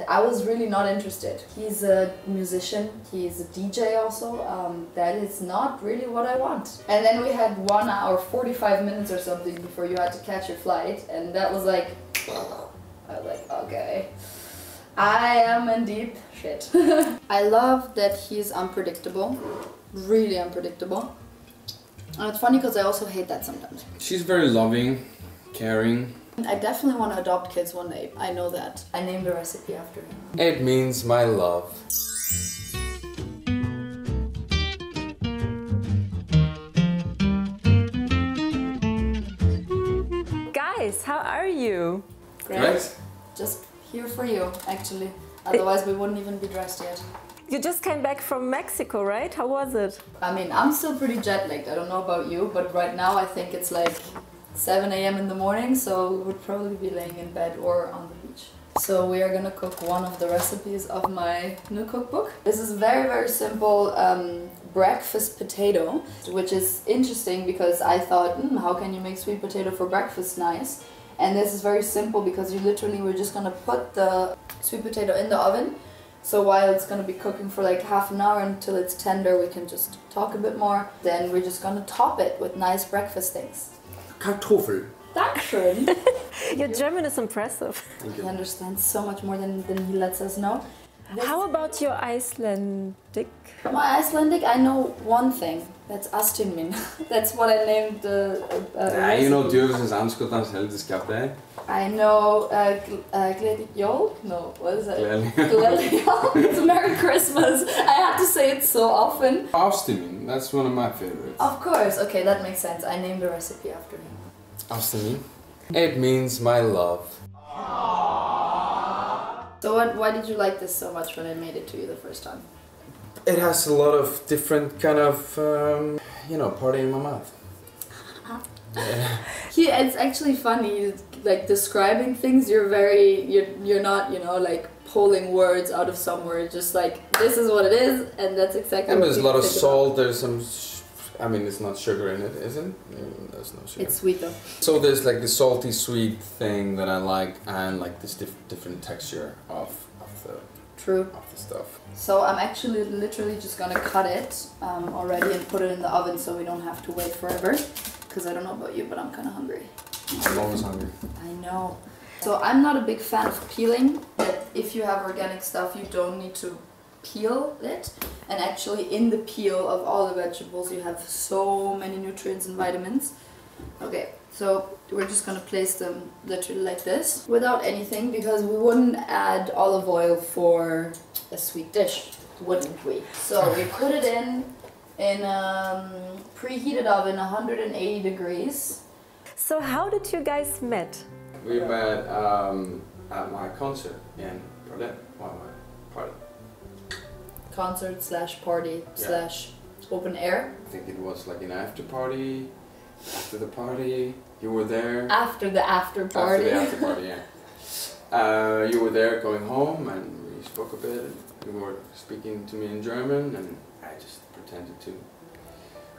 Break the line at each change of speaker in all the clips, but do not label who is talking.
I was really not interested. He's a musician, he's a DJ also. That is not really what I want. And then we had 1 hour, 45 minutes or something before you had to catch your flight, and that was like, I was like, okay, I am in deep shit. I love that he's unpredictable, really unpredictable. And it's funny because I also hate that sometimes.
She's very loving, caring.
I definitely want to adopt kids one day, I know that. I named the recipe after him.
It means my love.
Guys, how are you?
Great.
Just here for you, actually. Otherwise we wouldn't even be dressed yet.
You just came back from Mexico, right? How was it?
I mean, I'm still pretty jet lagged. I don't know about you, but right now I think it's like 7 AM in the morning, so we would probably be laying in bed or on the beach. So we are gonna cook one of the recipes of my new cookbook. This is very simple breakfast potato, which is interesting because I thought, how can you make sweet potato for breakfast nice? And this is very simple because you literally, we're just gonna put the sweet potato in the oven. So while it's gonna be cooking for like half an hour until it's tender, we can just talk a bit more. Then we're just gonna top it with nice breakfast things.
Kartoffel.
Dankeschön.
Your German is impressive.
He understands so much more than he lets us know.
How about your Icelandic?
My Icelandic, I know one thing. That's astinmin. That's what I named the
Ja, you know djöfusins anskotans helviti skapti.
I know gleðileg jól? No, what is it?
Gleðileg
jól. It's Merry Christmas. I have to say it so often.
Ástin, that's one of my favorites.
Of course, okay, that makes sense. I named the recipe after him.
Ástin. It means my love.
So why did you like this so much when I made it to you the first time?
It has a lot of different kind of, you know, party in my mouth.
Yeah. It's actually funny, like describing things, you're not, you know, like pulling words out of somewhere, just like, this is what it is, and that's exactly
And
what
there's a
you
lot of
think
salt,
about.
there's some, I mean, it's not sugar in it, is it? There's no sugar.
It's sweet though.
So there's like the salty sweet thing that I like, and like this different texture of the stuff.
So I'm actually literally just gonna cut it already and put it in the oven so we don't have to wait forever. Because I don't know about you, but I'm kind of hungry.
I'm always hungry.
I know. So I'm not a big fan of peeling, but if you have organic stuff you don't need to peel it. And actually in the peel of all the vegetables you have so many nutrients and vitamins. Okay, so we're just gonna place them literally like this without anything, because we wouldn't add olive oil for a sweet dish, wouldn't we? So we put it in preheated oven, 180 degrees.
So how did you guys met?
We met at my concert in Berlin. Party.
Concert slash party slash open air.
I think it was like an after party. After the party, you were there.
After the after party.
After the after party, yeah. You were there going home, and we spoke a bit. And you were speaking to me in German, and I just pretended to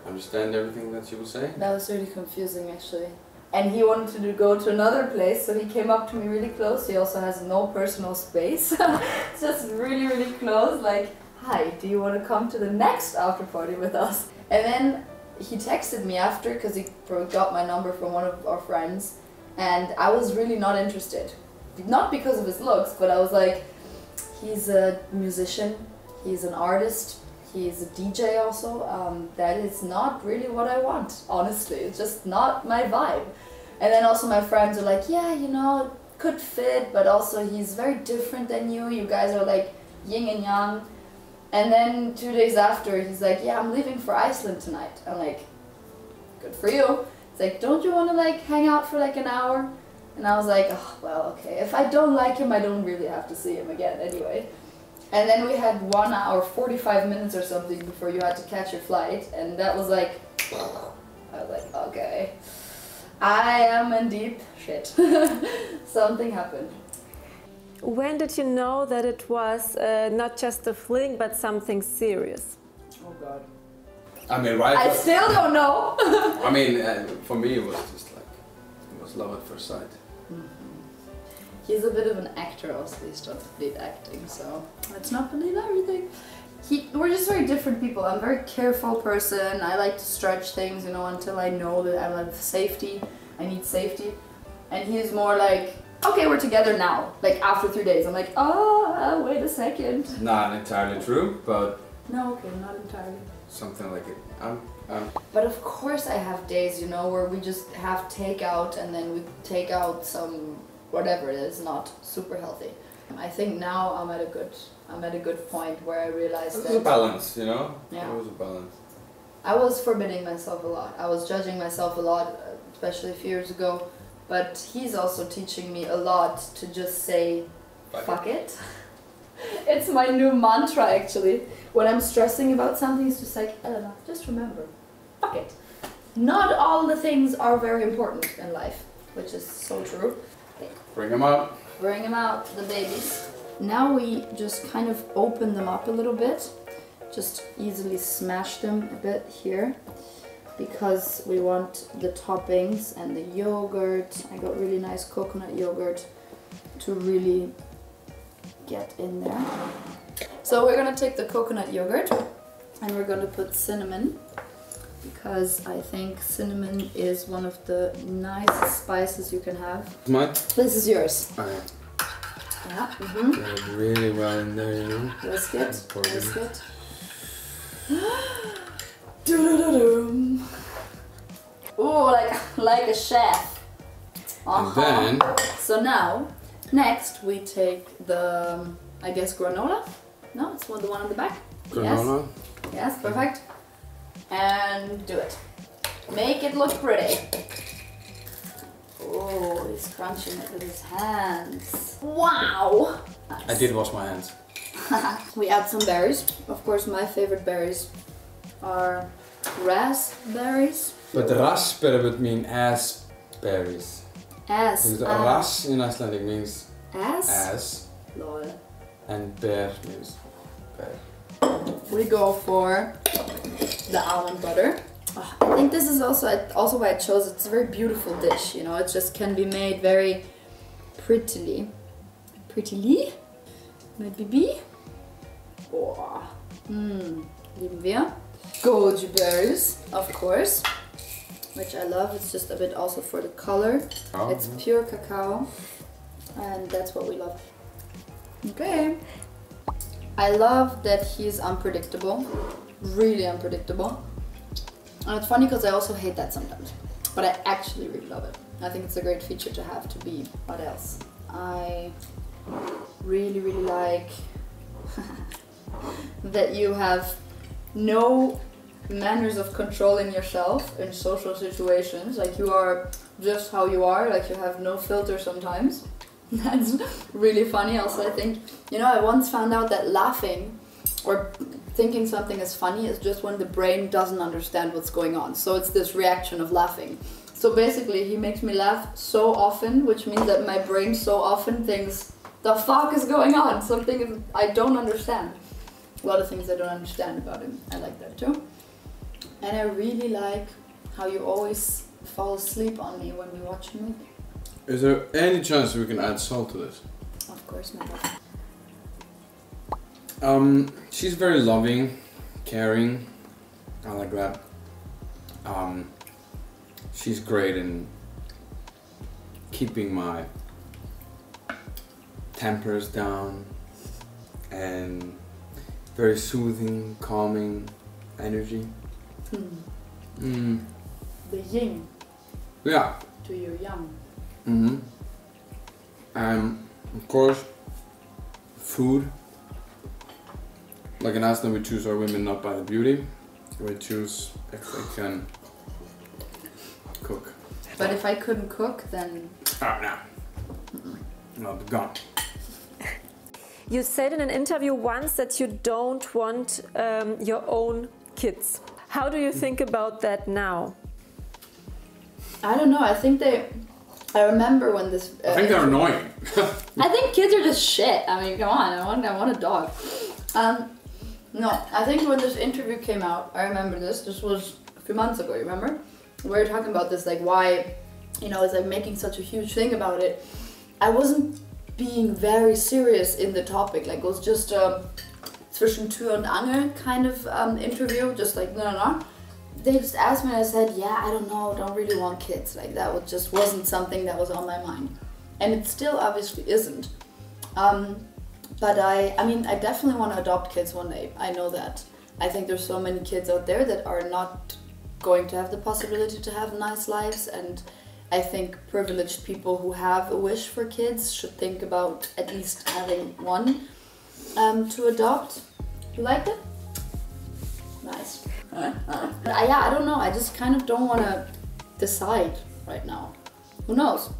understand everything that you were saying.
That was really confusing, actually. And he wanted to go to another place, so he came up to me really close. He also has no personal space. It's just really close, like, hi, do you want to come to the next after party with us? And then he texted me after, because he got my number from one of our friends, and I was really not interested. Not because of his looks, but I was like, he's a musician, he's an artist, he's a DJ also. That is not really what I want, honestly. It's just not my vibe. And then also my friends are like, yeah, you know, could fit, but also he's very different than you. You guys are like yin and yang. And then 2 days after, he's like, yeah, I'm leaving for Iceland tonight. I'm like, good for you. It's like, don't you want to like hang out for like an hour? And I was like, oh, well, okay. If I don't like him, I don't really have to see him again anyway. And then we had 1 hour, 45 minutes or something before you had to catch your flight. And that was like, I was like, okay, I am in deep shit. Something happened.
When did you know that it was not just a fling, but something serious?
Oh God.
I mean, right?
I still don't know.
I mean, for me it was just like, it was love at first sight.
He's a bit of an actor also, he started acting, so let's not believe everything. We're just very different people. I'm a very careful person. I like to stretch things, you know, until I know that I have safety. I need safety. And he's more like, okay, we're together now. Like after 3 days, I'm like, oh, wait a second.
Not entirely true, but...
No, okay, not entirely.
Something like it.
But of course I have days, you know, where we just have takeout and then we take out some, whatever it is, not super healthy. I think now I'm at a good point where I realized that...
It was a balance, you know?
Yeah.
It was a balance.
I was forbidding myself a lot. I was judging myself a lot, especially a few years ago. But he's also teaching me a lot to just say, fuck it. It's my new mantra actually. When I'm stressing about something, it's just like, Elena, just remember, fuck it. Not all the things are very important in life, which is so true. Okay.
Bring them up.
Bring them out, the babies. Now we just kind of open them up a little bit. Just easily smash them a bit here. Because we want the toppings and the yogurt. I got really nice coconut yogurt to really get in there. So we're gonna take the coconut yogurt and we're gonna put cinnamon, because I think cinnamon is one of the nicest spices you can have.
Mine?
This is yours.
Okay.
Yeah.
Get really well in there, you know.
That's good. That's good. Oh, like a chef.
And then...
So now, next we take the, I guess, granola? No, it's the one on the back?
Granola?
Yes, yes, perfect. And do it. Make it look pretty. Oh, he's crunching it with his hands. Wow! Nice.
I did wash my hands.
We add some berries. Of course, my favorite berries are raspberries.
But raspberry would mean ass berries.
Ass.
Because ras in Icelandic means
ass.
ass.
Lol.
And bear means bear.
We go for the almond butter. Oh, I think this is also why I chose it. It's a very beautiful dish, you know. It just can be made very prettily. Prettily? Maybe? Oh. Lieben wir. Goji berries, of course. Which I love. It's just a bit also for the color.
Oh,
it's pure cacao. And that's what we love. Okay. I love that he's unpredictable. Really unpredictable. And it's funny because I also hate that sometimes. But I actually really love it. I think it's a great feature to have to be. What else? I really, really like that you have no manners of controlling yourself in social situations. Like you are just how you are, like you have no filter sometimes. That's really funny also, I think. You know, I once found out that laughing or thinking something is funny is just when the brain doesn't understand what's going on. So it's this reaction of laughing. So basically he makes me laugh so often, which means that my brain so often thinks, the fuck is going on? Something I don't understand. A lot of things I don't understand about him. I like that too. And I really like how you always fall asleep on me when we watch a movie.
Is there any chance we can add salt to this?
Of course not.
She's very loving, caring. I like that. She's great in keeping my tempers down and very soothing, calming energy.
The yin
Yeah.
to your yang.
And of course, food. Like in Iceland, we choose our women not by the beauty. We choose if they can cook.
But if I couldn't cook, then...
Oh, no. No, they're gone.
You said in an interview once that you don't want your own kids. How do you think about that now?
I don't know, I think I remember when this...
I think they're annoying.
I think kids are just shit. I mean, come on, I want a dog. No, I think when this interview came out, I remember this was a few months ago, you remember? We were talking about this, like why, you know, it's like making such a huge thing about it. I wasn't being very serious in the topic. Like it was just a zwischen Tür und Angel kind of interview, just like no. They just asked me and I said, yeah, I don't know, don't really want kids. Like that just wasn't something that was on my mind. And it still obviously isn't. But I mean, I definitely want to adopt kids one day. I know that. I think there's so many kids out there that are not going to have the possibility to have nice lives, and I think privileged people who have a wish for kids should think about at least having one to adopt. You like it? Nice. Yeah, I don't know. I just kind of don't want to decide right now. Who knows?